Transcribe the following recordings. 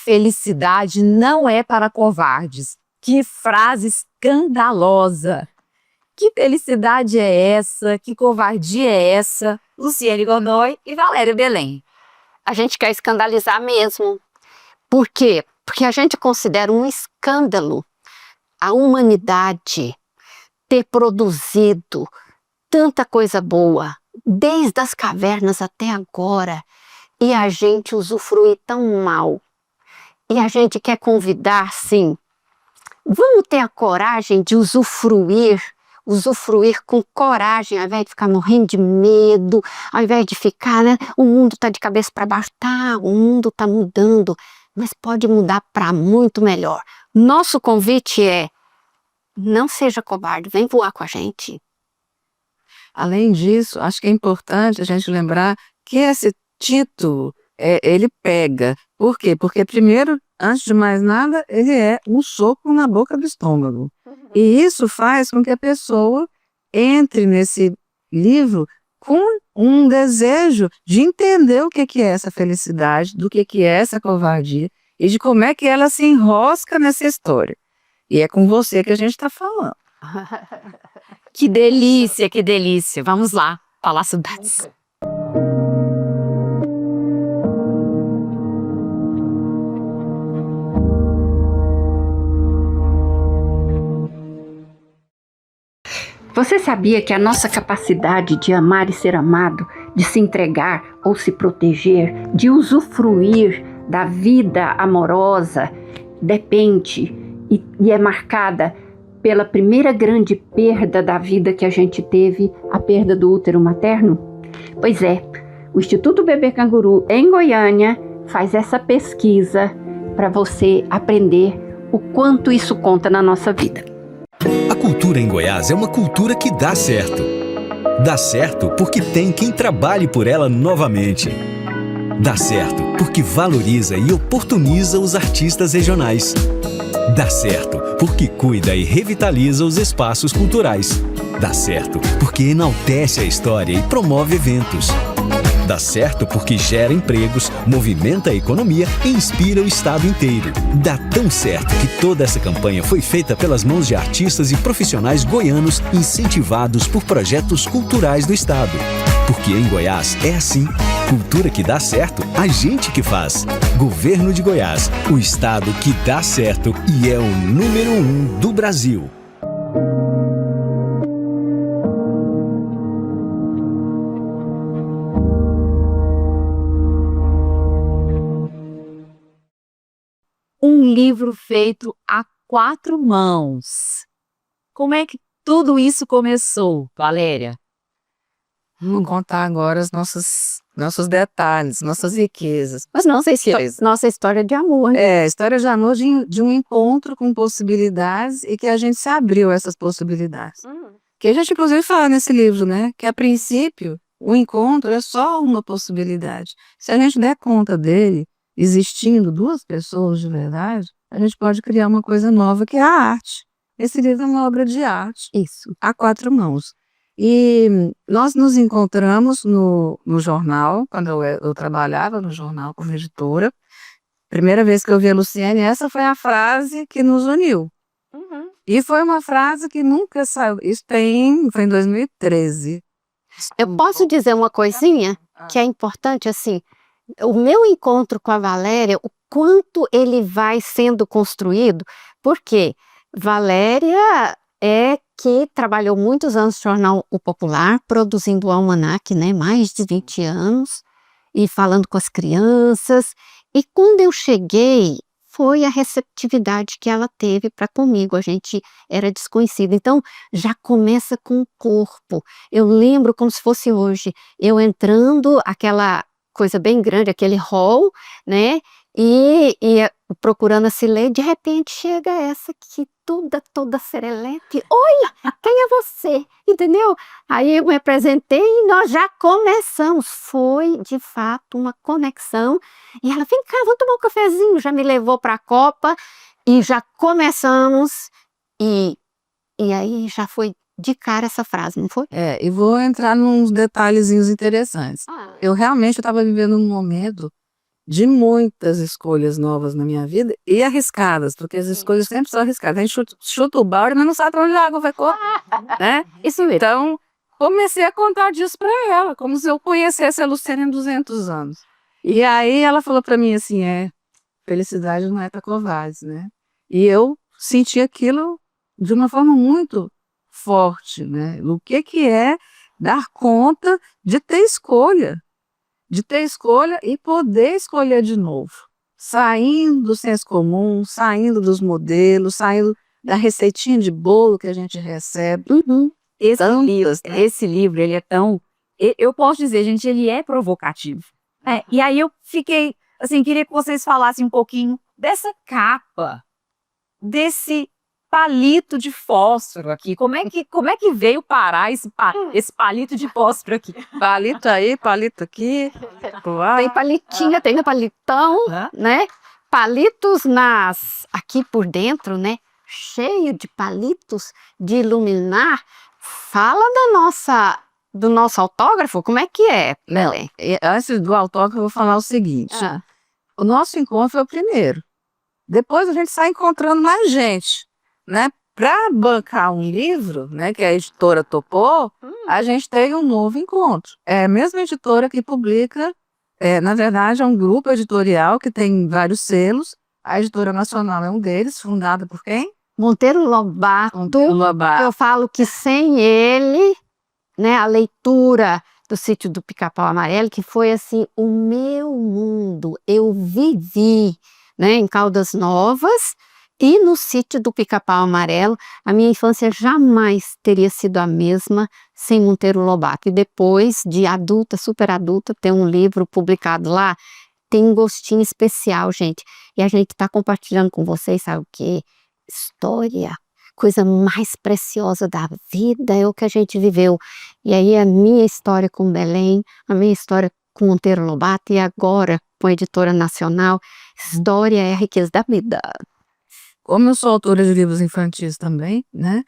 felicidade não é para covardes. Que frase escandalosa! Que felicidade é essa? Que covardia é essa? Luciane Godoy e Valéria Belém. A gente quer escandalizar mesmo. Por quê? Porque a gente considera um escândalo a humanidade ter produzido tanta coisa boa, desde as cavernas até agora, e a gente usufruir tão mal. E a gente quer convidar, sim, vamos ter a coragem de usufruir com coragem, ao invés de ficar morrendo de medo, ao invés de ficar, né, o mundo está de cabeça para baixo, tá, o mundo está mudando, mas pode mudar para muito melhor. Nosso convite é, não seja covarde, vem voar com a gente. Além disso, acho que é importante a gente lembrar que esse título, ele pega. Por quê? Porque primeiro, antes de mais nada, ele é um soco na boca do estômago. E isso faz com que a pessoa entre nesse livro com um desejo de entender o que é essa felicidade, do que é essa covardia e de como é que ela se enrosca nessa história. E é com você que a gente está falando. Que delícia, que delícia. Vamos lá, Palácio das. Você sabia que a nossa capacidade de amar e ser amado, de se entregar ou se proteger, de usufruir da vida amorosa, depende e é marcada pela primeira grande perda da vida que a gente teve, a perda do útero materno? Pois é, o Instituto Bebê Canguru em Goiânia faz essa pesquisa para você aprender o quanto isso conta na nossa vida. A cultura em Goiás é uma cultura que dá certo. Dá certo porque tem quem trabalhe por ela novamente. Dá certo porque valoriza e oportuniza os artistas regionais. Dá certo porque cuida e revitaliza os espaços culturais. Dá certo porque enaltece a história e promove eventos. Dá certo porque gera empregos, movimenta a economia e inspira o estado inteiro. Dá tão certo que toda essa campanha foi feita pelas mãos de artistas e profissionais goianos incentivados por projetos culturais do estado. Porque em Goiás é assim. Cultura que dá certo, a gente que faz. Governo de Goiás, o estado que dá certo e é o número 1 do Brasil. Um livro feito a 4 mãos. Como é que tudo isso começou, Valéria? Vamos contar agora os nossos detalhes, nossas riquezas. Mas nossa história de amor, né? História de amor de um encontro com possibilidades e que a gente se abriu a essas possibilidades. Que a gente inclusive fala nesse livro, né? Que a princípio o encontro é só uma possibilidade. Se a gente der conta dele, existindo 2 pessoas de verdade, a gente pode criar uma coisa nova que é a arte. Esse livro é uma obra de arte. Isso. A 4 mãos. E nós nos encontramos no jornal, quando eu trabalhava no jornal como editora. Primeira vez que eu vi a Luciane, essa foi a frase que nos uniu. E foi uma frase que nunca saiu. Foi em 2013. Eu posso dizer uma coisinha que é importante, assim, o meu encontro com a Valéria, o quanto ele vai sendo construído, porque Valéria é que trabalhou muitos anos no jornal O Popular, produzindo o Almanac, né, mais de 20 anos, e falando com as crianças. E quando eu cheguei, foi a receptividade que ela teve para comigo, a gente era desconhecida. Então, já começa com o corpo. Eu lembro como se fosse hoje, eu entrando, aquela coisa bem grande, aquele hall, né, e procurando a Cilei, de repente chega essa aqui, toda serelepe. Oi, quem é você? Entendeu? Aí eu me apresentei e nós já começamos. Foi, de fato, uma conexão. E ela, vem cá, vamos tomar um cafezinho. Já me levou para a Copa e já começamos. E aí já foi de cara essa frase, não foi? E vou entrar nos detalhezinhos interessantes. Eu realmente estava vivendo um momento de muitas escolhas novas na minha vida e arriscadas, porque as escolhas sempre são arriscadas. A gente chuta o balde, mas não sabe para onde a água vai correr, né? Isso mesmo. Então, comecei a contar disso para ela, como se eu conhecesse a Luciana em 200 anos. E aí ela falou para mim assim, felicidade não é para covardes, né? E eu senti aquilo de uma forma muito forte, né? O que é dar conta de ter escolha e poder escolher de novo, saindo do senso comum, saindo dos modelos, saindo da receitinha de bolo que a gente recebe. Esse livro, ele é tão... Eu posso dizer, gente, ele é provocativo. E aí eu fiquei, assim, queria que vocês falassem um pouquinho dessa capa, desse palito de fósforo aqui. Como é que veio parar esse palito de fósforo aqui? Palito aí, palito aqui. Tem palitinha, tem palitão, né? Palitos aqui por dentro, né? Cheio de palitos de iluminar. Fala do nosso autógrafo, como é que é, Belém? Antes do autógrafo, eu vou falar o seguinte. O nosso encontro foi o primeiro. Depois a gente sai encontrando mais gente, né? Para bancar um livro, né, que a editora topou, a gente tem um novo encontro. É a mesma editora que publica, na verdade, é um grupo editorial que tem vários selos. A Editora Nacional é um deles, fundada por quem? Monteiro Lobato. Eu falo que sem ele, né, a leitura do Sítio do Pica-Pau Amarelo, que foi assim o meu mundo. Eu vivi, né, em Caldas Novas e no Sítio do Pica-Pau Amarelo. A minha infância jamais teria sido a mesma sem Monteiro Lobato. E depois de adulta, super adulta, ter um livro publicado lá, tem um gostinho especial, gente. E a gente está compartilhando com vocês, sabe o quê? História. Coisa mais preciosa da vida é o que a gente viveu. E aí a minha história com Belém, a minha história com Monteiro Lobato e agora com a Editora Nacional. História é a riqueza da vida. Como eu sou autora de livros infantis também, né?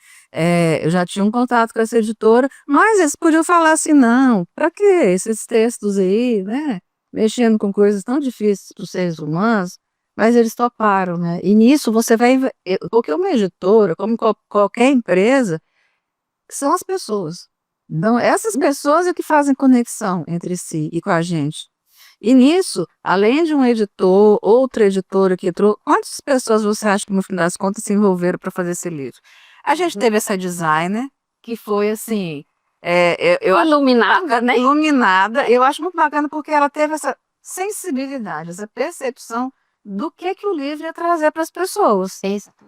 Eu já tinha um contato com essa editora, mas eles podiam falar assim, não, para que esses textos aí, né? Mexendo com coisas tão difíceis para os seres humanos, mas eles toparam, né? E nisso você vai... Porque uma editora, como qualquer empresa, são as pessoas. Então, essas pessoas é que fazem conexão entre si e com a gente. E nisso, além de um editor, outra editora que entrou, quantas pessoas você acha que no fim das contas se envolveram para fazer esse livro? A gente teve essa designer, que foi assim... Iluminada, né? Iluminada. Eu acho muito bacana porque ela teve essa sensibilidade, essa percepção do que o livro ia trazer para as pessoas.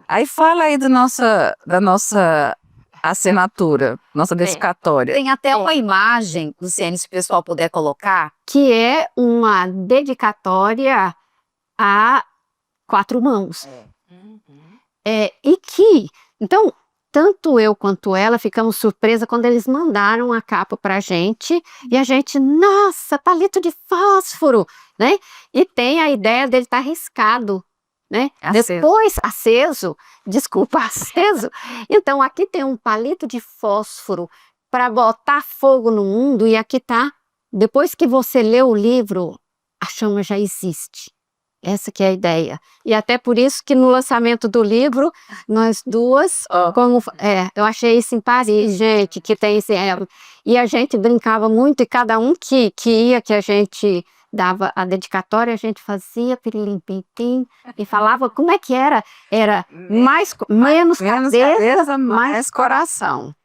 Aí fala aí da nossa assinatura, nossa dedicatória. Tem até uma imagem, Luciane, se o pessoal puder colocar. Que é uma dedicatória a 4 mãos. E que, então, tanto eu quanto ela ficamos surpresas quando eles mandaram a capa pra gente, e a gente, nossa, palito de fósforo, né? E tem a ideia dele estar riscado, né? Depois, aceso. Então, aqui tem um palito de fósforo para botar fogo no mundo, e aqui tá, depois que você lê o livro, a chama já existe. Essa que é a ideia. E até por isso que no lançamento do livro, nós duas, eu achei isso em Paris, gente, que tem esse... e a gente brincava muito, e cada um que ia, que a gente dava a dedicatória, a gente fazia pirilim-pim-pim, e falava como é que era. Era menos cabeça, mais coração.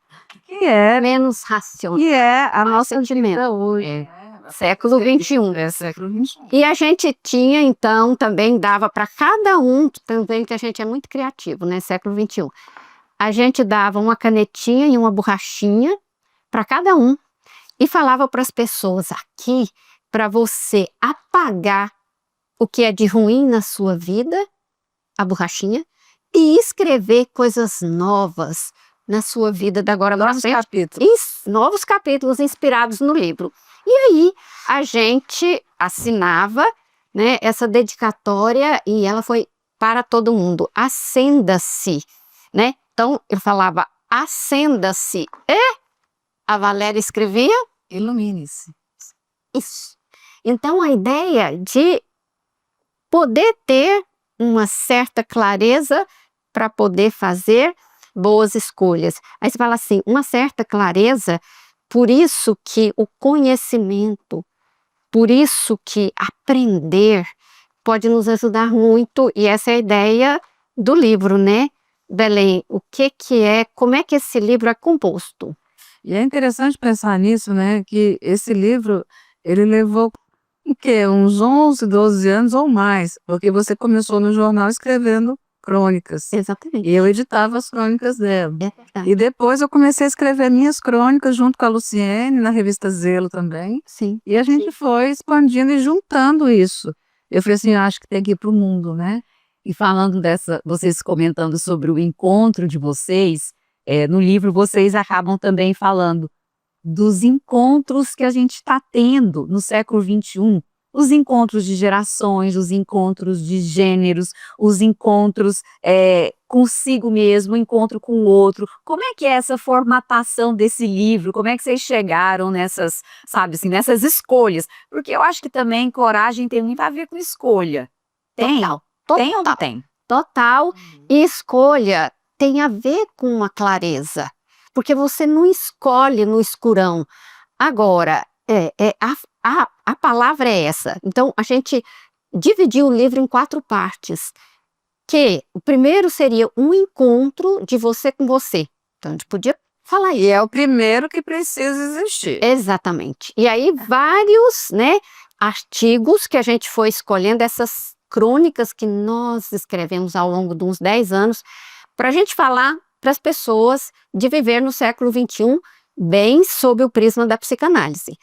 Que é menos racional. Que é a nossa sentimento. vida hoje. Século XXI. Século XXI. E a gente tinha, então, também dava para cada um, também que a gente é muito criativo, né? Século XXI. A gente dava uma canetinha e uma borrachinha para cada um e falava para as pessoas aqui, para você apagar o que é de ruim na sua vida, a borrachinha, e escrever coisas novas na sua vida da agora para frente. Novos capítulos inspirados no livro. E aí a gente assinava, né, essa dedicatória, e ela foi para todo mundo. Acenda-se, né? Então eu falava acenda-se, e a Valéria escrevia ilumine-se. Isso. Então a ideia de poder ter uma certa clareza para poder fazer boas escolhas. Aí você fala assim, uma certa clareza, por isso que o conhecimento, por isso que aprender pode nos ajudar muito, e essa é a ideia do livro, né? Belém, o que é, como é que esse livro é composto? E é interessante pensar nisso, né? Que esse livro, ele levou o quê? Uns 11, 12 anos ou mais, porque você começou no jornal escrevendo crônicas. Exatamente. E eu editava as crônicas dela. É verdade. E depois eu comecei a escrever minhas crônicas junto com a Luciene, na revista Zelo também. Sim. E a gente foi expandindo e juntando isso. Eu falei assim, eu acho que tem que ir para o mundo, né? E falando dessa, vocês comentando sobre o encontro de vocês, no livro vocês acabam também falando dos encontros que a gente está tendo no século XXI, os encontros de gerações, os encontros de gêneros, os encontros consigo mesmo, o encontro com o outro. Como é que é essa formatação desse livro? Como é que vocês chegaram nessas, sabe assim, nessas escolhas? Porque eu acho que também coragem tem muito a ver com escolha. Tem? Total. Tem ou não tem? Total. E escolha tem a ver com uma clareza, porque você não escolhe no escurão. Agora, a palavra é essa. Então, a gente dividiu o livro em 4 partes, que o primeiro seria um encontro de você com você. Então, a gente podia falar isso. E é o primeiro que precisa existir. Exatamente. E aí, vários, né, artigos que a gente foi escolhendo, essas crônicas que nós escrevemos ao longo de uns 10 anos, para a gente falar para as pessoas de viver no século XXI bem sob o prisma da psicanálise.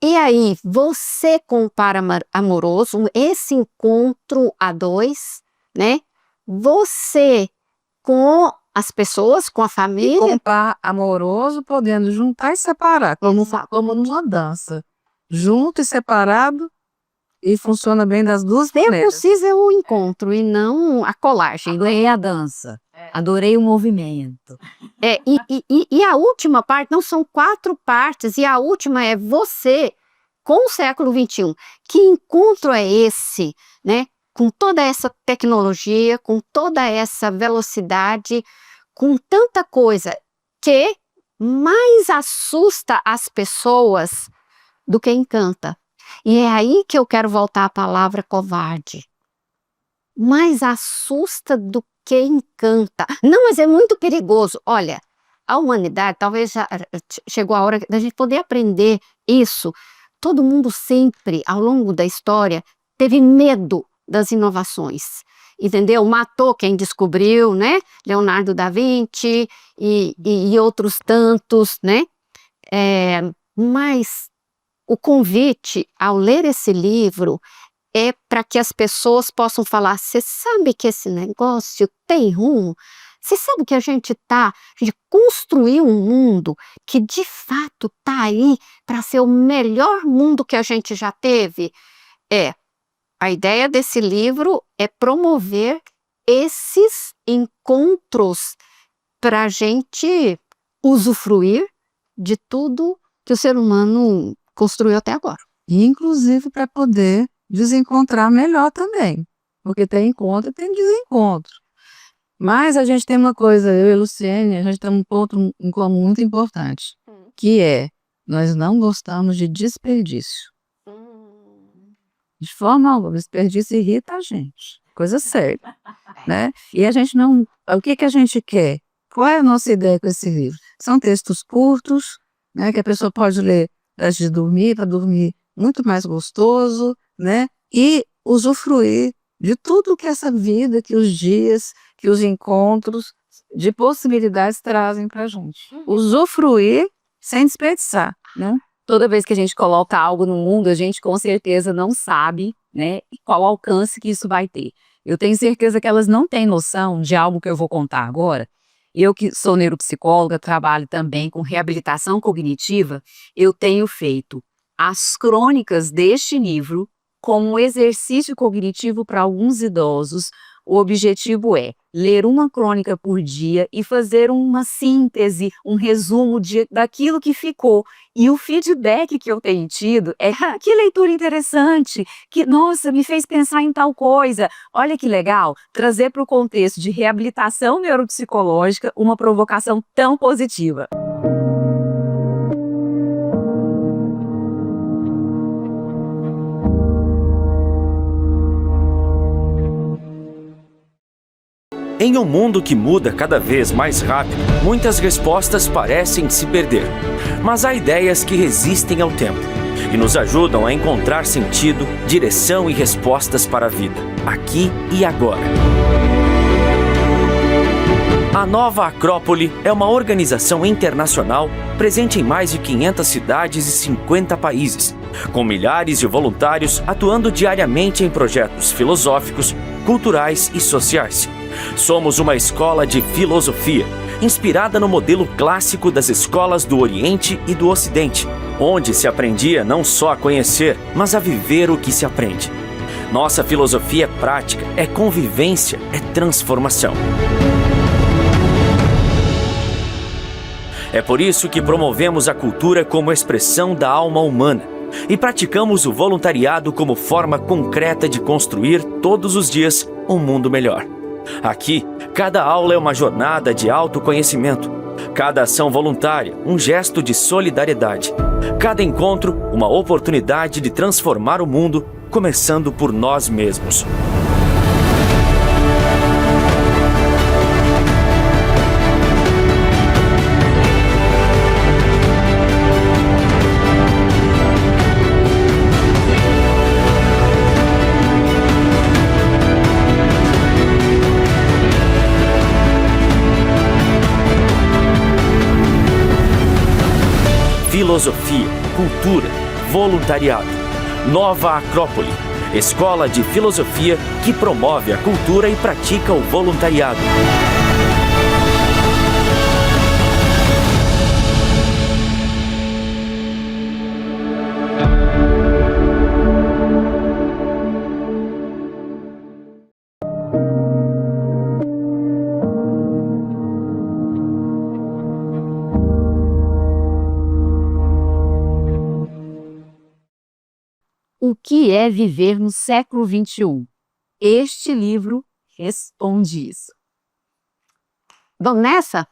E aí, você com o par amoroso, esse encontro a 2, né? Você com as pessoas, com a família. Com um par amoroso, podendo juntar e separar, como numa dança. Junto e separado, e funciona bem das duas É maneiras. possível o encontro e não a colagem. Adorei a dança, adorei o movimento. E a última parte, não, são 4 partes, e a última é você com o século XXI. Que encontro é esse, né? Com toda essa tecnologia, com toda essa velocidade, com tanta coisa que mais assusta as pessoas do que encanta. E é aí que eu quero voltar à palavra covarde. Mais assusta do que encanta. Não, mas é muito perigoso. Olha, a humanidade, talvez já chegou a hora da gente poder aprender isso. Todo mundo sempre, ao longo da história, teve medo das inovações. Entendeu? Matou quem descobriu, né? Leonardo da Vinci e outros tantos, né? Mas o convite ao ler esse livro é para que as pessoas possam falar, você sabe que esse negócio tem rumo? Você sabe que a gente construir um mundo que de fato está aí para ser o melhor mundo que a gente já teve? A ideia desse livro é promover esses encontros para a gente usufruir de tudo que o ser humano construiu até agora. E inclusive para poder desencontrar melhor também. Porque tem encontro e tem desencontro. Mas a gente tem uma coisa, eu e a Luciene, a gente tem um ponto em comum muito importante. Que é, nós não gostamos de desperdício. De forma alguma, desperdício irrita a gente. Coisa séria. Né? E a gente não... O que a gente quer? Qual é a nossa ideia com esse livro? São textos curtos, né, que a pessoa pode ler antes de dormir, para dormir muito mais gostoso, né? E usufruir de tudo que essa vida, que os dias, que os encontros de possibilidades trazem para a gente. Usufruir sem desperdiçar, né? Toda vez que a gente coloca algo no mundo, a gente com certeza não sabe, né, qual alcance que isso vai ter. Eu tenho certeza que elas não têm noção de algo que eu vou contar agora. Eu que sou neuropsicóloga, trabalho também com reabilitação cognitiva, eu tenho feito as crônicas deste livro como um exercício cognitivo para alguns idosos, O objetivo é ler uma crônica por dia e fazer uma síntese, um resumo daquilo que ficou. E o feedback que eu tenho tido é: que leitura interessante, que, nossa, me fez pensar em tal coisa. Olha que legal, trazer para o contexto de reabilitação neuropsicológica uma provocação tão positiva. Em um mundo que muda cada vez mais rápido, muitas respostas parecem se perder. Mas há ideias que resistem ao tempo e nos ajudam a encontrar sentido, direção e respostas para a vida, aqui e agora. A Nova Acrópole é uma organização internacional presente em mais de 500 cidades e 50 países, com milhares de voluntários atuando diariamente em projetos filosóficos, culturais e sociais. Somos uma escola de filosofia, inspirada no modelo clássico das escolas do Oriente e do Ocidente, onde se aprendia não só a conhecer, mas a viver o que se aprende. Nossa filosofia é prática, é convivência, é transformação. É por isso que promovemos a cultura como expressão da alma humana e praticamos o voluntariado como forma concreta de construir todos os dias um mundo melhor. Aqui, cada aula é uma jornada de autoconhecimento, cada ação voluntária, um gesto de solidariedade, cada encontro, uma oportunidade de transformar o mundo, começando por nós mesmos. Filosofia, cultura, voluntariado. Nova Acrópole, escola de filosofia que promove a cultura e pratica o voluntariado. O que é viver no século XXI? Este livro responde isso. Vamos nessa?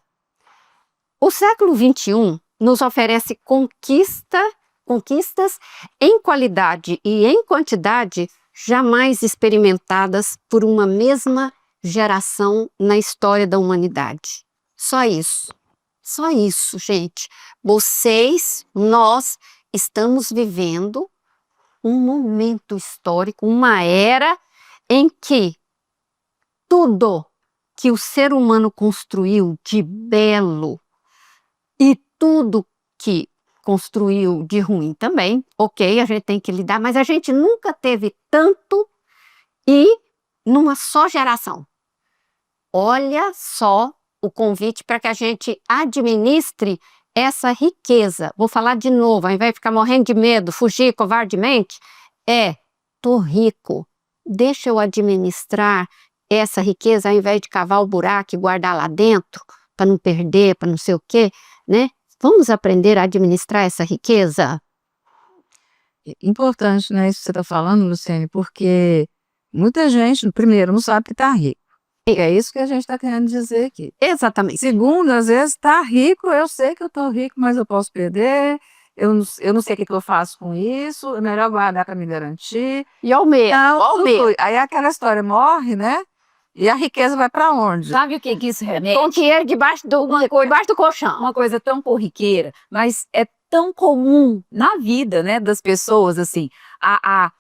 O século XXI nos oferece conquistas em qualidade e em quantidade jamais experimentadas por uma mesma geração na história da humanidade. Só isso, gente. Nós estamos vivendo um momento histórico, uma era em que tudo que o ser humano construiu de belo e tudo que construiu de ruim também, ok, a gente tem que lidar, mas a gente nunca teve tanto e numa só geração. Olha só o convite para que a gente administre essa riqueza. Vou falar de novo, ao invés de ficar morrendo de medo, fugir covardemente, tô rico, deixa eu administrar essa riqueza ao invés de cavar o buraco e guardar lá dentro, para não perder, para não sei o quê, né? Vamos aprender a administrar essa riqueza? Importante, né, isso que você está falando, Luciene, porque muita gente, primeiro, não sabe que está rico. É isso que a gente está querendo dizer aqui. Exatamente. Segundo, às vezes está rico, eu sei que eu estou rico, mas eu posso perder, eu não sei o que eu faço com isso, é melhor guardar para me garantir. E ao medo, Aí aquela história morre, né? E a riqueza vai para onde? Sabe o que isso remete? com dinheiro debaixo do colchão. Uma coisa tão corriqueira, mas é tão comum na vida, né, das pessoas, assim. A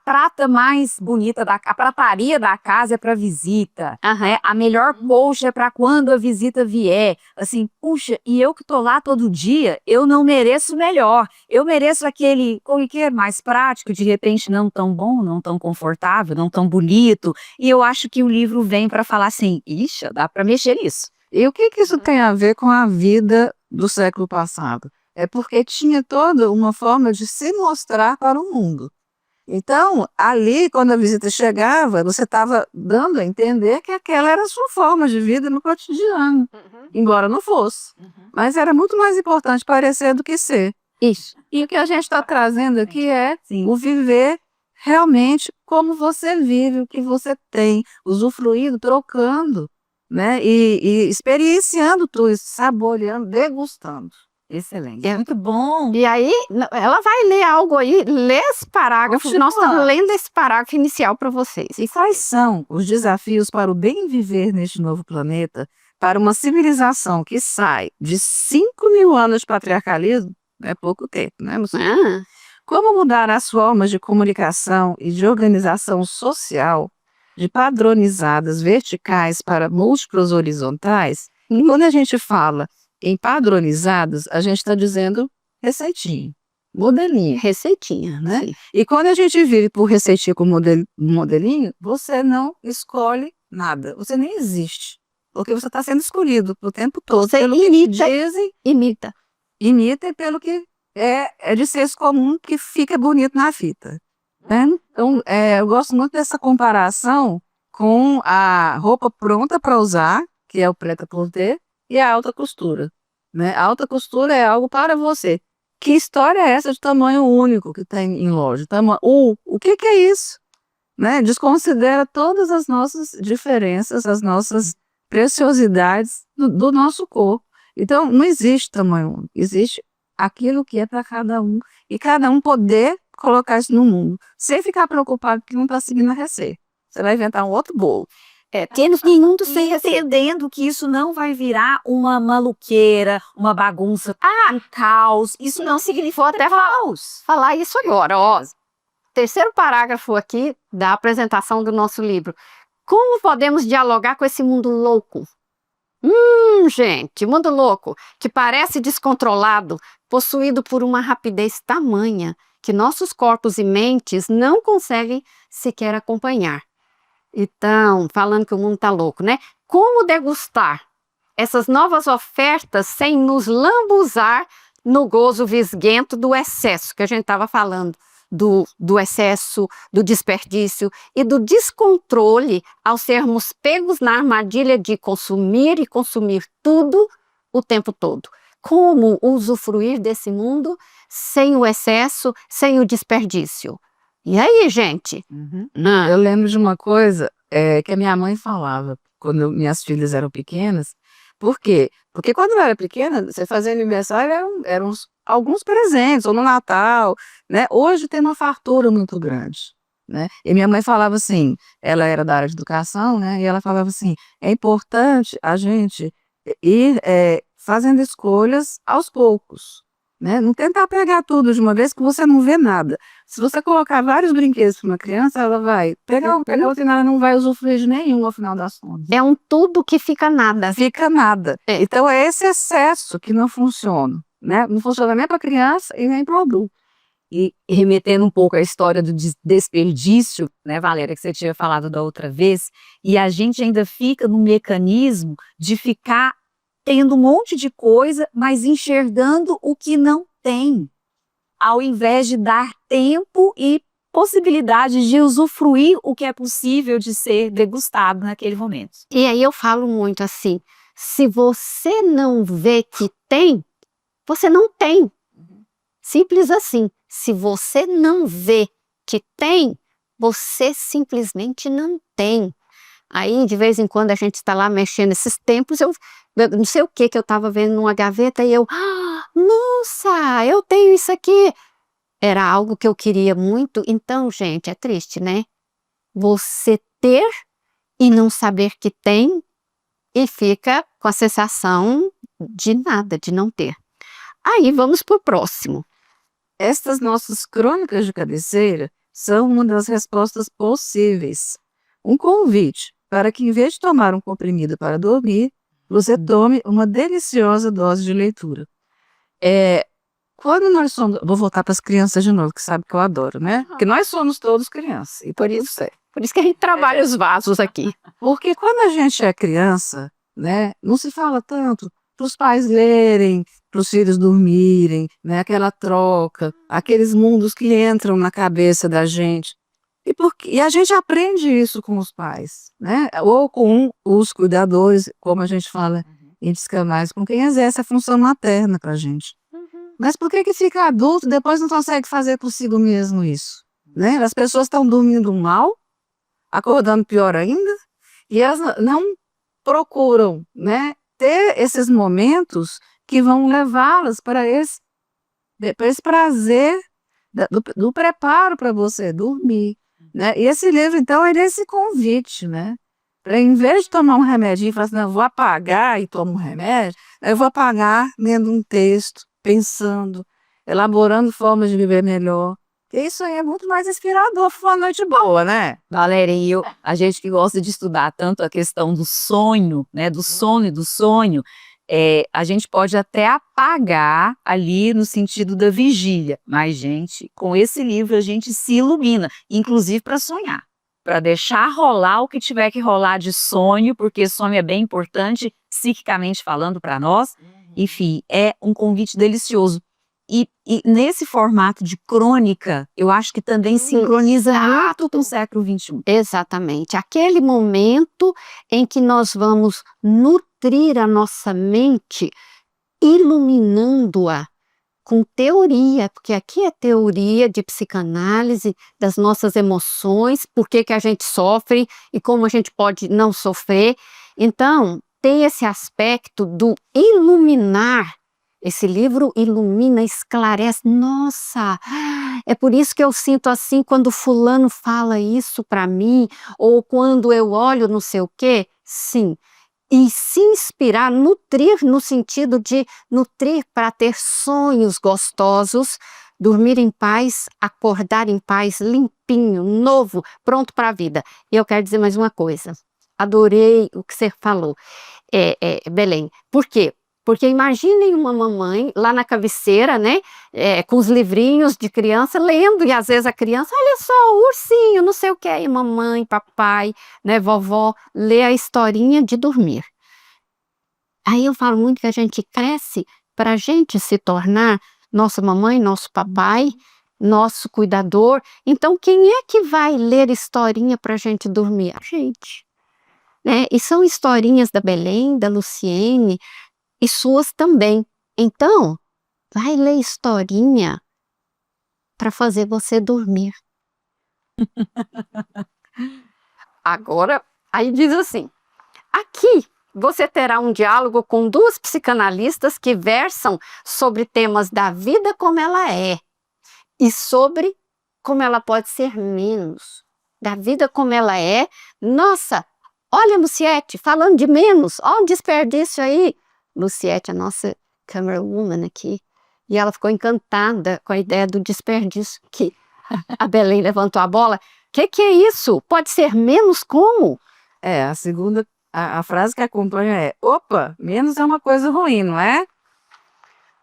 prata mais bonita, a prataria da casa é para visita, né? A melhor colcha é para quando a visita vier. Assim, puxa, e eu que tô lá todo dia, eu não mereço melhor. Eu mereço aquele corriqueiro mais prático, de repente não tão bom, não tão confortável, não tão bonito. E eu acho que o livro vem para falar assim, ixi, dá para mexer nisso. E o que isso tem a ver com a vida do século passado? É porque tinha toda uma forma de se mostrar para o mundo. Então, ali, quando a visita chegava, você estava dando a entender que aquela era a sua forma de vida no cotidiano, embora não fosse. Mas era muito mais importante parecer do que ser. Isso. E o que a gente está trazendo aqui é Sim. o viver realmente como você vive, o que você tem, usufruindo, trocando, né? E experienciando tudo isso, saboreando, degustando. Excelente. É. Muito bom. E aí, ela vai ler algo aí, lê esse parágrafo. Continua. Nós estamos lendo esse parágrafo inicial para vocês. E quais são os desafios para o bem viver neste novo planeta, para uma civilização que sai de 5.000 anos de patriarcalismo? É pouco tempo, né, moça? Ah, Como mudar as formas de comunicação e de organização social de padronizadas verticais para múltiplas horizontais? E quando a gente fala em padronizadas, a gente está dizendo receitinho, modelinho. receitinha, Né? né? E quando a gente vive por receitinha com modelinho, você não escolhe nada, você nem existe. Porque você está sendo escolhido o tempo todo. Você pelo que imita. dizem, Imita. imita e pelo que é de senso comum que fica bonito na fita. Né? Então, eu gosto muito dessa comparação com a roupa pronta para usar, que é o prêt-à-porter, e a alta costura. Né? A alta costura é algo para você. Que história é essa de tamanho único que tem em loja? O que é isso? Né? Desconsidera todas as nossas diferenças, as nossas preciosidades do nosso corpo. Então, não existe tamanho único, existe aquilo que é para cada um e cada um poder colocar isso no mundo, sem ficar preocupado que não está seguindo a receita. Você vai inventar um outro bolo. Tendo mundo entendendo que isso não vai virar uma maluqueira, uma bagunça, um caos. Isso não significa até caos. Falar isso agora, ó. Terceiro parágrafo aqui da apresentação do nosso livro. Como podemos dialogar com esse mundo louco? Gente, mundo louco, que parece descontrolado, possuído por uma rapidez tamanha que nossos corpos e mentes não conseguem sequer acompanhar. Então, falando que o mundo está louco, né? Como degustar essas novas ofertas sem nos lambuzar no gozo visguento do excesso, que a gente estava falando, do excesso, do desperdício e do descontrole ao sermos pegos na armadilha de consumir e consumir tudo o tempo todo. Como usufruir desse mundo sem o excesso, sem o desperdício? E aí, gente? Eu lembro de uma coisa que a minha mãe falava quando minhas filhas eram pequenas. Por quê? Porque quando eu era pequena, você fazia aniversário, eram alguns presentes, ou no Natal, né? Hoje tem uma fartura muito grande, né? E minha mãe falava assim, ela era da área de educação, né? E ela falava assim, é importante a gente ir fazendo escolhas aos poucos, né? Não tentar pegar tudo de uma vez que você não vê nada. Se você colocar vários brinquedos para uma criança, ela vai pegar outro e ela não vai usufruir de nenhum ao final das contas. É um tudo que fica nada. Fica nada. Então é esse excesso que não funciona, né? Não funciona nem para criança e nem para o adulto. E remetendo um pouco à história do desperdício, né, Valéria, que você tinha falado da outra vez, e a gente ainda fica no mecanismo de ficar tendo um monte de coisa, mas enxergando o que não tem, ao invés de dar tempo e possibilidade de usufruir o que é possível de ser degustado naquele momento. E aí eu falo muito assim, se você não vê que tem, você não tem. Simples assim. Se você não vê que tem, você simplesmente não tem. Aí, de vez em quando, a gente está lá mexendo nesses tempos, eu não sei o que eu estava vendo numa gaveta e eu, nossa, eu tenho isso aqui. Era algo que eu queria muito. Então, gente, é triste, né? Você ter e não saber que tem e fica com a sensação de nada, de não ter. Aí, vamos para o próximo. Estas nossas crônicas de cabeceira são uma das respostas possíveis. Um convite para que, em vez de tomar um comprimido para dormir, você tome uma deliciosa dose de leitura. Quando nós somos... Vou voltar para as crianças de novo, que sabe que eu adoro, né? Porque nós somos todos crianças, e por isso é. Por isso que a gente trabalha os vasos aqui. Porque quando a gente é criança, né, não se fala tanto para os pais lerem, para os filhos dormirem, né? Aquela troca, aqueles mundos que entram na cabeça da gente. E a gente aprende isso com os pais, né? Ou com os cuidadores, como a gente fala em psicanálise, com quem exerce a função materna para a gente. Mas por que fica adulto e depois não consegue fazer consigo mesmo isso? Né? As pessoas estão dormindo mal, acordando pior ainda, e elas não procuram, né, ter esses momentos que vão levá-las para esse prazer do preparo para você dormir. Né? E esse livro, então, ele é esse convite, né? Para, em vez de tomar um remedinho e falar assim, não, eu vou apagar e tomo um remédio, eu vou apagar lendo um texto, pensando, elaborando formas de viver melhor. E isso aí é muito mais inspirador para uma noite boa, né? Valéria, a gente que gosta de estudar tanto a questão do sonho, né, do sono e do sonho, a gente pode até apagar ali no sentido da vigília, mas, gente, com esse livro a gente se ilumina, inclusive para sonhar, para deixar rolar o que tiver que rolar de sonho, porque sonho é bem importante, psiquicamente falando para nós. Enfim, é um convite delicioso. E nesse formato de crônica, eu acho que também sincroniza muito com o século XXI. Exatamente. Aquele momento em que nós vamos nutrir a nossa mente, iluminando-a com teoria, porque aqui é teoria de psicanálise, das nossas emoções, por que a gente sofre e como a gente pode não sofrer. Então, tem esse aspecto do iluminar. Esse livro ilumina, esclarece. Nossa, é por isso que eu sinto assim quando fulano fala isso para mim, ou quando eu olho não sei o quê. Sim, e se inspirar, nutrir no sentido de nutrir para ter sonhos gostosos, dormir em paz, acordar em paz, limpinho, novo, pronto para a vida. E eu quero dizer mais uma coisa. Adorei o que você falou, Belém. Por quê? Porque imaginem uma mamãe lá na cabeceira, né, com os livrinhos de criança, lendo, e às vezes a criança, olha só, o ursinho, não sei o que, e mamãe, papai, né, vovó, lê a historinha de dormir. Aí eu falo muito que a gente cresce para a gente se tornar nossa mamãe, nosso papai, nosso cuidador. Então, quem é que vai ler historinha para a gente dormir? A gente. Né? E são historinhas da Belém, da Luciene, e suas também. Então, vai ler historinha para fazer você dormir. Agora, aí diz assim, aqui você terá um diálogo com duas psicanalistas que versam sobre temas da vida como ela é e sobre como ela pode ser menos. Da vida como ela é. Nossa, olha, Luciete, falando de menos, olha o desperdício aí. Luciete, a nossa camera woman aqui, e ela ficou encantada com a ideia do desperdício, que a Belém levantou a bola. Que é isso? Pode ser menos como? A segunda, a frase que acompanha é, opa, menos é uma coisa ruim, não é?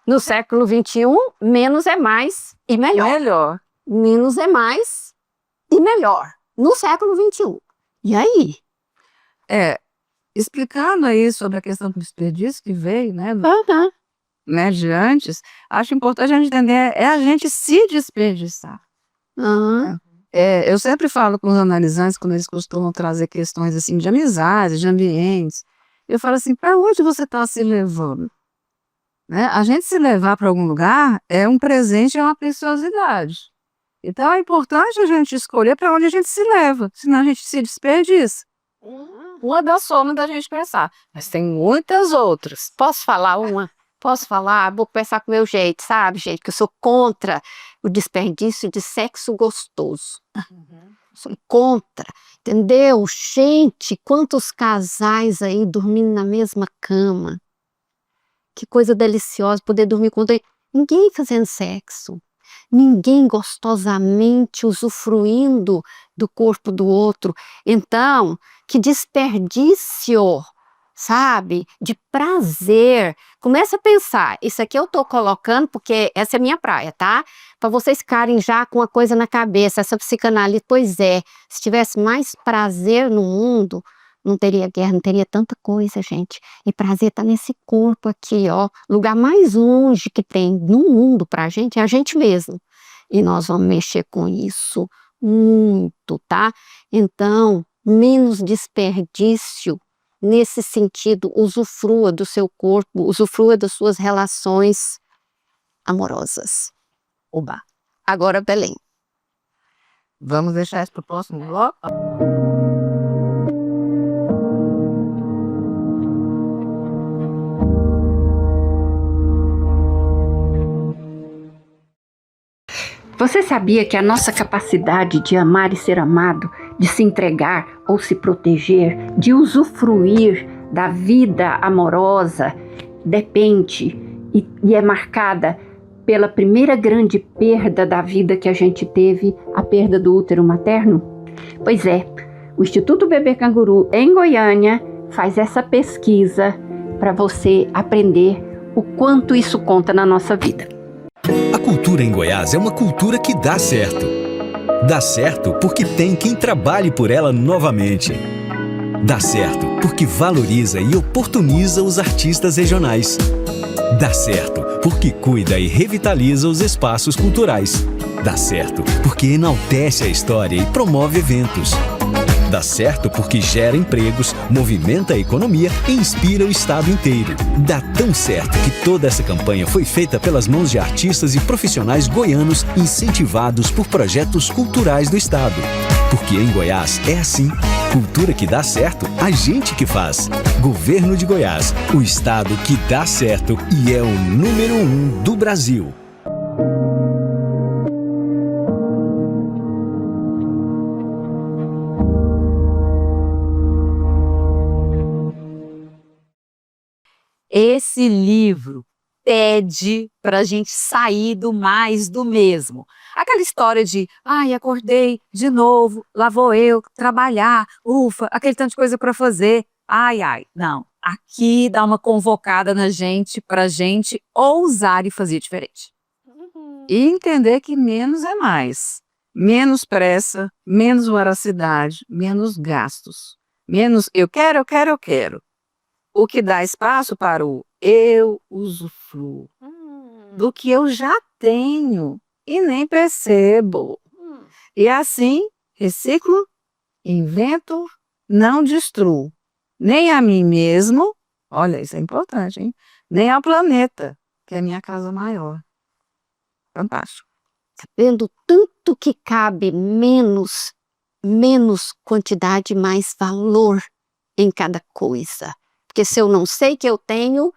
No século XXI, menos é mais e melhor. Melhor. Menos é mais e melhor. No século XXI. E aí? Explicando aí sobre a questão do desperdício que veio, né, né, de antes, acho importante a gente entender, a gente se desperdiçar. Eu sempre falo com os analisantes, quando eles costumam trazer questões assim de amizade, de ambientes, eu falo assim, para onde você está se levando? Né? A gente se levar para algum lugar é um presente, é uma preciosidade. Então é importante a gente escolher para onde a gente se leva, senão a gente se desperdiça. Uma das formas da gente pensar, mas tem muitas outras. Posso falar uma? Posso falar? Vou pensar com o meu jeito, sabe, gente? Que eu sou contra o desperdício de sexo gostoso. Sou contra, entendeu? Gente, quantos casais aí dormindo na mesma cama. Que coisa deliciosa poder dormir com ninguém fazendo sexo. Ninguém gostosamente usufruindo do corpo do outro. Então, que desperdício, sabe? De prazer. Começa a pensar, isso aqui eu tô colocando porque essa é a minha praia, tá? Para vocês ficarem já com uma coisa na cabeça, essa psicanálise, pois é, se tivesse mais prazer no mundo, não teria guerra, não teria tanta coisa, gente. E prazer tá nesse corpo aqui, ó. Lugar mais longe que tem no mundo pra gente é a gente mesmo. E nós vamos mexer com isso muito, tá? Então, menos desperdício nesse sentido, usufrua do seu corpo, usufrua das suas relações amorosas. Oba! Agora, Belém. Vamos deixar isso para o próximo bloco? Você sabia que a nossa capacidade de amar e ser amado, de se entregar ou se proteger, de usufruir da vida amorosa, depende e é marcada pela primeira grande perda da vida que a gente teve, a perda do útero materno? Pois é, o Instituto Bebê Canguru, em Goiânia, faz essa pesquisa para você aprender o quanto isso conta na nossa vida. A cultura em Goiás é uma cultura que dá certo. Dá certo porque tem quem trabalhe por ela novamente. Dá certo porque valoriza e oportuniza os artistas regionais. Dá certo porque cuida e revitaliza os espaços culturais. Dá certo porque enaltece a história e promove eventos. Dá certo porque gera empregos, movimenta a economia e inspira o estado inteiro. Dá tão certo que toda essa campanha foi feita pelas mãos de artistas e profissionais goianos incentivados por projetos culturais do estado. Porque em Goiás é assim. Cultura que dá certo, a gente que faz. Governo de Goiás, o estado que dá certo e é o número 1 do Brasil. Esse livro pede para a gente sair do mais do mesmo. Aquela história de, ai, acordei de novo, lá vou eu trabalhar, ufa, aquele tanto de coisa para fazer. Ai, ai, não. Aqui dá uma convocada na gente para a gente ousar e fazer diferente. E entender que menos é mais. Menos pressa, menos voracidade, menos gastos. Menos eu quero, eu quero, eu quero. O que dá espaço para o eu usufruo do que eu já tenho e nem percebo. E assim, reciclo, invento, não destruo. Nem a mim mesmo, olha, isso é importante, hein? Nem ao planeta, que é a minha casa maior. Fantástico. Vendo tanto que cabe menos quantidade, mais valor em cada coisa. Porque se eu não sei que eu tenho,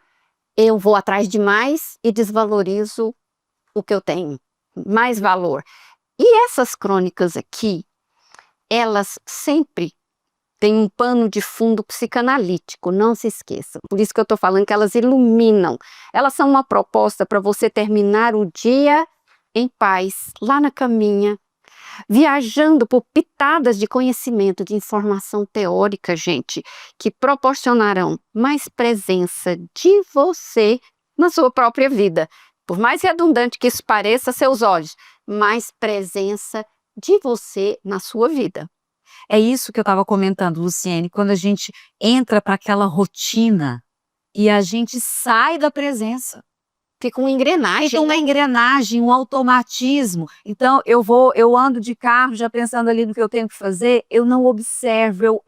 eu vou atrás de mais e desvalorizo o que eu tenho. Mais valor. E essas crônicas aqui, elas sempre têm um pano de fundo psicanalítico, não se esqueçam. Por isso que eu estou falando que elas iluminam. Elas são uma proposta para você terminar o dia em paz, lá na caminha, viajando por pitadas de conhecimento, de informação teórica, gente, que proporcionarão mais presença de você na sua própria vida. Por mais redundante que isso pareça a seus olhos, mais presença de você na sua vida. É isso que eu estava comentando, Luciene, quando a gente entra para aquela rotina e a gente sai da presença. Fica uma engrenagem. Fica uma engrenagem, um automatismo. Então, eu ando de carro já pensando ali no que eu tenho que fazer, eu não observo,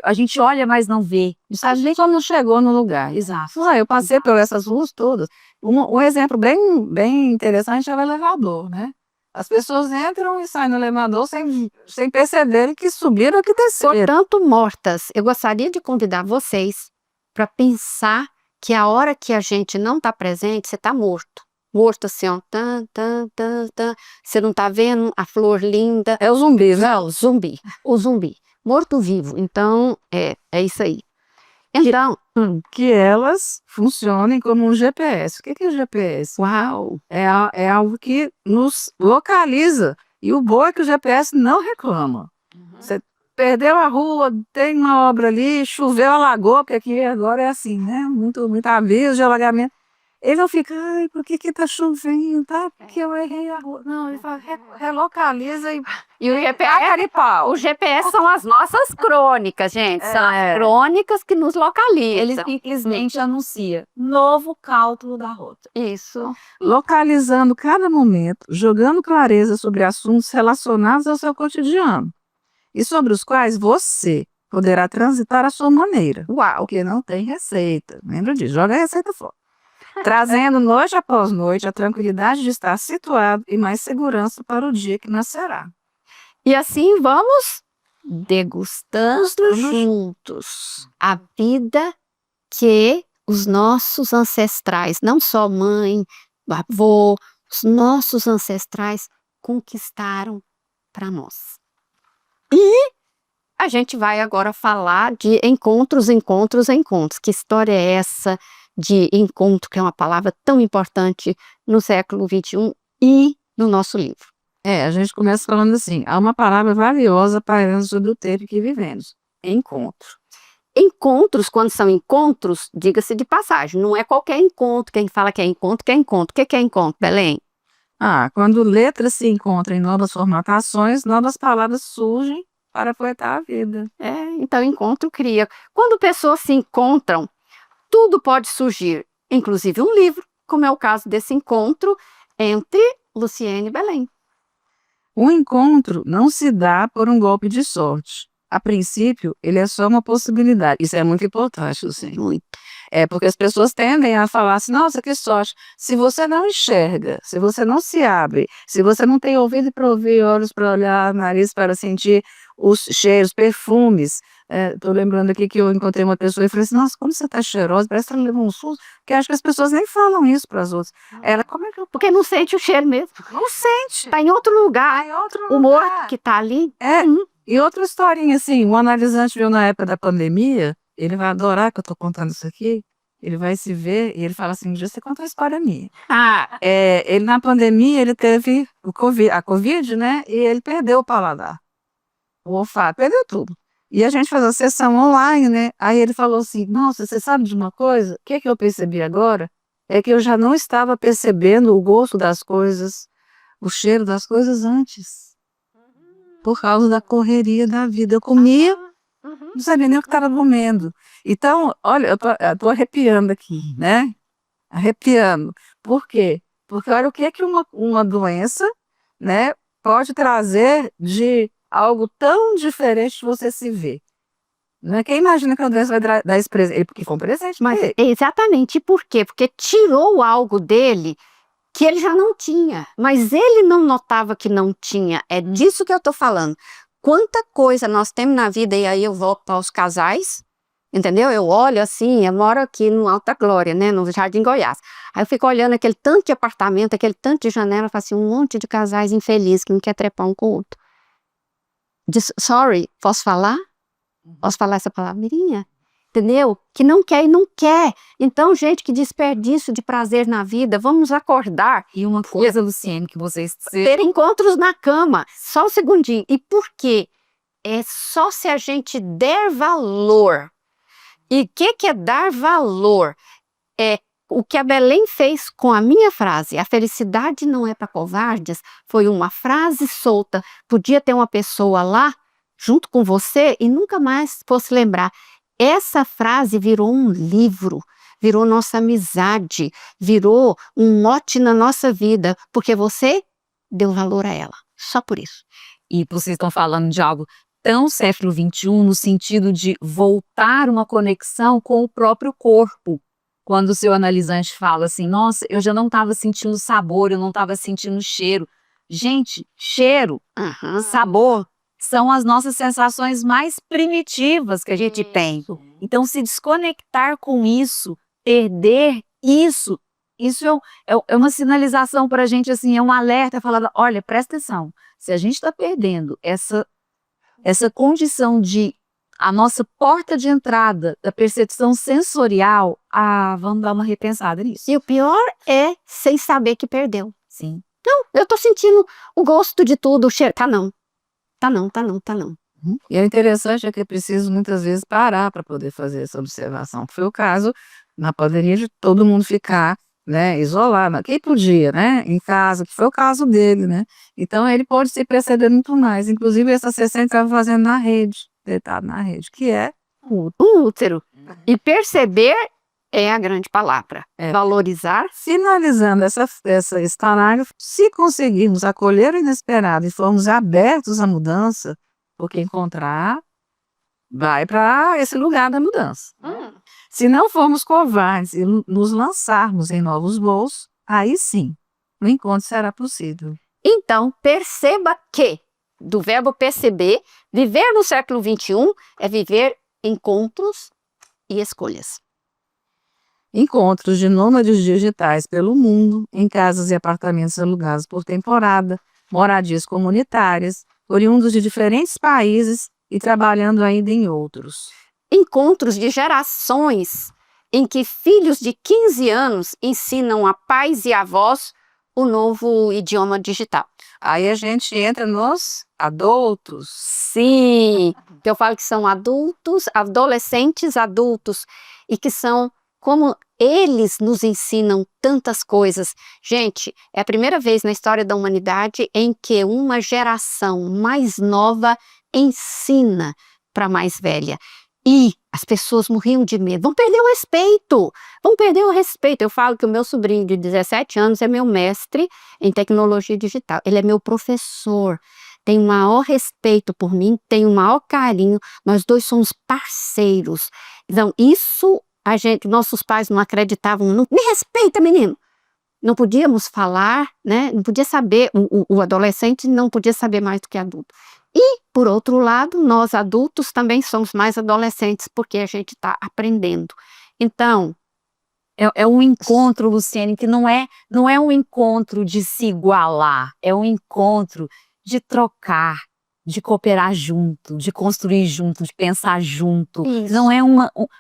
a gente olha, mas não vê. A gente só não chegou no lugar. Exato. Eu passei por essas ruas todas. Um exemplo bem interessante é o elevador, né? As pessoas entram e saem no elevador sem perceberem que subiram ou que desceram. Portanto, mortas, eu gostaria de convidar vocês para pensar que a hora que a gente não está presente, você está morto. Morto assim, ó. Você não está vendo a flor linda. É o zumbi, né? O zumbi. Morto-vivo. Então, é isso aí. Então, que elas funcionem como um GPS. O que é o GPS? uau! É algo que nos localiza. E o bom é que o GPS não reclama. Você perdeu a rua, tem uma obra ali, choveu, alagou, porque aqui agora é assim, né? Muito aviso de alagamento. Ele não fica, ai, por que que tá chovendo? Tá? Porque eu errei a rua. Não, ele fala, relocaliza e E o taca GPS, de pau. o GPS são as nossas crônicas, gente. São as crônicas que nos Ele localizam. simplesmente anuncia novo cálculo da rota. Isso. Localizando cada momento, jogando clareza sobre assuntos relacionados ao seu cotidiano e sobre os quais você poderá transitar à sua maneira. Uau. Porque não tem receita. Lembra disso? Joga a receita fora. Trazendo noite após noite a tranquilidade de estar situado e mais segurança para o dia que nascerá. E assim vamos degustando juntos a vida que os nossos ancestrais, não só mãe, avô, os nossos ancestrais conquistaram para nós. E a gente vai agora falar de encontros. Que história é essa de encontro, que é uma palavra tão importante no século XXI e no nosso livro? A gente começa falando assim, há uma palavra valiosa pairando sobre o tempo que vivemos. Encontro. Encontros, quando são encontros, diga-se de passagem, não é qualquer encontro. Quem fala que é encontro, que é encontro. O que é encontro, Belém? Quando letras se encontram em novas formatações, novas palavras surgem para poetar a vida. Então encontro cria. Quando pessoas se encontram, tudo pode surgir, inclusive um livro, como é o caso desse encontro entre Luciene e Belém. O encontro não se dá por um golpe de sorte. A princípio, ele é só uma possibilidade. Isso é muito importante, Luciene. Muito. Porque as pessoas tendem a falar assim, nossa, que sorte. Se você não enxerga, se você não se abre, se você não tem ouvido para ouvir, olhos para olhar, nariz para sentir os cheiros, perfumes. Estou lembrando aqui que eu encontrei uma pessoa e falei assim, nossa, como você está cheirosa, parece que ela levou um susto, porque acho que as pessoas nem falam isso para as outras. Ela, como é que eu... Porque não sente o cheiro mesmo. Não sente. Está em outro lugar. Em outro O lugar. morto que está ali. E outra historinha, assim, o analisante viu na época da pandemia, ele vai adorar que eu estou contando isso aqui, ele vai se ver e ele fala assim, um dia você conta uma história minha. Ele na pandemia, ele teve a Covid, né, e ele perdeu o paladar, o olfato, perdeu tudo. E a gente fez a sessão online, né, aí ele falou assim, nossa, você sabe de uma coisa? O que é que eu percebi agora? É que eu já não estava percebendo o gosto das coisas, o cheiro das coisas antes. Por causa da correria da vida. Eu comia, não sabia nem o que estava comendo. Então, olha, eu tô arrepiando aqui, né? Arrepiando. Por quê? Porque olha o que é que uma doença, né, pode trazer de algo tão diferente de você se ver. Né? Quem imagina que a doença vai dar esse presente? Porque foi um presente. Mas exatamente. E por quê? Porque tirou algo dele que ele já não tinha, mas ele não notava que não tinha. É disso que eu estou falando. Quanta coisa nós temos na vida, e aí eu volto para os casais, entendeu? Eu olho assim, eu moro aqui no Alta Glória, né, no Jardim Goiás. Aí eu fico olhando aquele tanto de apartamento, aquele tanto de janela, eu falo assim, um monte de casais infelizes que não quer trepar um com o outro. Sorry, posso falar? Posso falar essa palavrinha? Entendeu? Que não quer e não quer. Então, gente, que desperdício de prazer na vida, vamos nos acordar. E uma coisa, Luciene, que vocês... Ter encontros na cama. Só um segundinho. E por quê? É só se a gente der valor. E o que é dar valor? É o que a Belém fez com a minha frase. A felicidade não é para covardes. Foi uma frase solta. Podia ter uma pessoa lá, junto com você, e nunca mais fosse lembrar. Essa frase virou um livro, virou nossa amizade, virou um mote na nossa vida, porque você deu valor a ela, só por isso. E vocês estão falando de algo tão século XXI, no sentido de voltar uma conexão com o próprio corpo. Quando o seu analisante fala assim, nossa, eu já não estava sentindo sabor, eu não estava sentindo cheiro. Gente, cheiro, sabor, são as nossas sensações mais primitivas que a gente tem. Então, se desconectar com isso, perder isso é uma sinalização para a gente, assim, é um alerta, falando, olha, presta atenção, se a gente está perdendo essa condição de, a nossa porta de entrada da percepção sensorial, vamos dar uma repensada nisso. E o pior é sem saber que perdeu. Sim. Não, eu tô sentindo o gosto de tudo, o cheiro, tá não. E é interessante que é preciso muitas vezes parar para poder fazer essa observação. Foi o caso na pandemia de todo mundo ficar né, isolado, quem podia, né, em casa, que foi o caso dele, né, então ele pode se perceber muito mais, inclusive essa sessão ele estava fazendo na rede, deitado na rede, que é O útero. E perceber é a grande palavra. É. Valorizar. finalizando esse parágrafo, se conseguirmos acolher o inesperado e formos abertos à mudança, porque encontrar vai para esse lugar da mudança. Se não formos covardes e nos lançarmos em novos voos, aí sim, o encontro será possível. Então, perceba que, do verbo perceber, viver no século XXI é viver encontros e escolhas. Encontros de nômades digitais pelo mundo, em casas e apartamentos alugados por temporada, moradias comunitárias, oriundos de diferentes países e trabalhando ainda em outros. Encontros de gerações em que filhos de 15 anos ensinam a pais e avós o novo idioma digital. Aí a gente entra nos adultos. Sim, eu falo que são adultos, adolescentes adultos, e que são como eles nos ensinam tantas coisas. Gente, é a primeira vez na história da humanidade em que uma geração mais nova ensina para a mais velha. E as pessoas morriam de medo. Vão perder o respeito. Vão perder o respeito. Eu falo que o meu sobrinho de 17 anos é meu mestre em tecnologia digital. Ele é meu professor. Tem o maior respeito por mim, tem o maior carinho. Nós dois somos parceiros. Então, isso nossos pais não acreditavam. Não, me respeita, menino. Não podíamos falar, né? Não podia saber. O adolescente não podia saber mais do que adulto. E, por outro lado, nós adultos também somos mais adolescentes, porque a gente está aprendendo. Então, É um encontro, Luciene, que não é um encontro de se igualar, é um encontro de trocar, de cooperar junto, de construir junto, de pensar junto. Isso.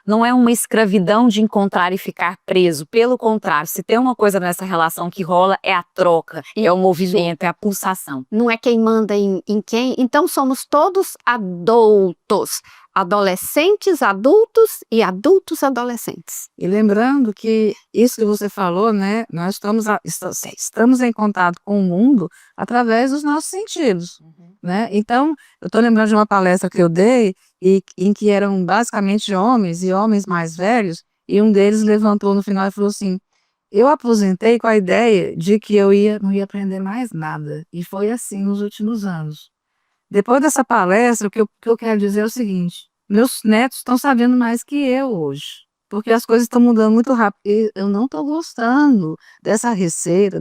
Não é uma escravidão de encontrar e ficar preso. Pelo contrário, se tem uma coisa nessa relação que rola, é a troca, é o movimento, é a pulsação. não é quem manda em quem. Então, somos todos adultos. Adolescentes adultos e adultos adolescentes. E lembrando que isso que você falou, né, nós estamos em contato com o mundo através dos nossos sentidos, né? Então, eu estou lembrando de uma palestra que eu dei em que eram basicamente homens e homens mais velhos, e um deles levantou no final e falou assim: eu aposentei com a ideia de que eu não ia aprender mais nada, e foi assim nos últimos anos. Depois dessa palestra, o que eu quero dizer é o seguinte: meus netos estão sabendo mais que eu hoje, porque as coisas estão mudando muito rápido. E eu não estou gostando dessa receita,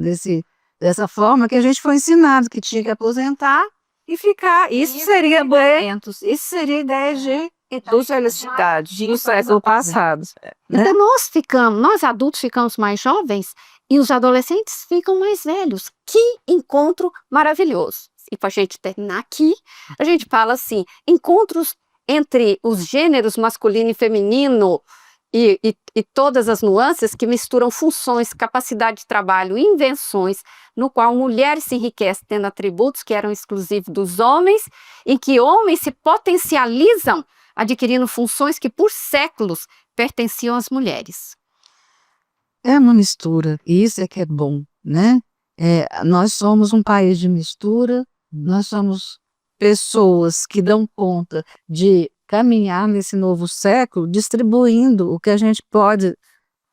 dessa forma que a gente foi ensinado, que tinha que aposentar e ficar. Isso seria ideia de industrialidade do século passado. Né? Então, nós adultos ficamos mais jovens e os adolescentes ficam mais velhos. Que encontro maravilhoso! E para a gente terminar aqui, a gente fala assim: encontros entre os gêneros masculino e feminino e todas as nuances que misturam funções, capacidade de trabalho e invenções, no qual mulheres se enriquecem tendo atributos que eram exclusivos dos homens, em que homens se potencializam adquirindo funções que por séculos pertenciam às mulheres. É uma mistura, e isso é que é bom, né? Nós somos um país de mistura, nós somos pessoas que dão conta de caminhar nesse novo século, distribuindo o que a gente pode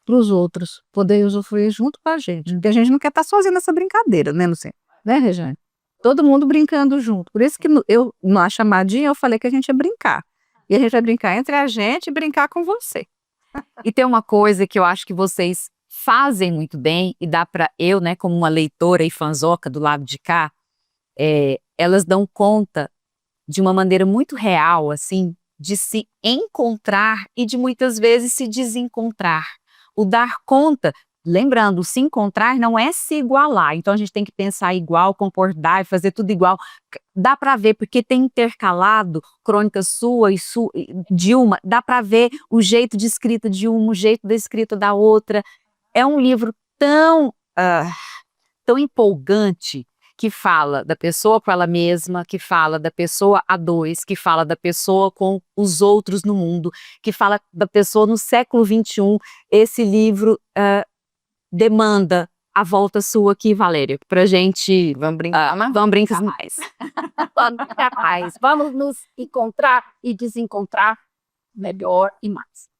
para os outros, poder usufruir junto com a gente. Porque a gente não quer estar sozinho nessa brincadeira, né, Luciana? Né, Regiane? Todo mundo brincando junto. Por isso que na chamadinha, eu falei que a gente ia brincar. E a gente vai brincar entre a gente e brincar com você. E tem uma coisa que eu acho que vocês fazem muito bem, e dá para eu, né, como uma leitora e fanzoca do lado de cá, elas dão conta de uma maneira muito real, assim, de se encontrar e de muitas vezes se desencontrar. O dar conta, lembrando, o se encontrar não é se igualar, então a gente tem que pensar igual, concordar e fazer tudo igual. Dá para ver, porque tem intercalado crônica sua e de uma, dá para ver o jeito de escrita de uma, o jeito da escrita da outra. É um livro tão empolgante, que fala da pessoa com ela mesma, que fala da pessoa a dois, que fala da pessoa com os outros no mundo, que fala da pessoa no século XXI. Esse livro demanda a volta sua aqui, Valéria, pra gente... Vamos brincar mais? Vamos brincar mais. Vamos ficar mais. Vamos nos encontrar e desencontrar melhor e mais.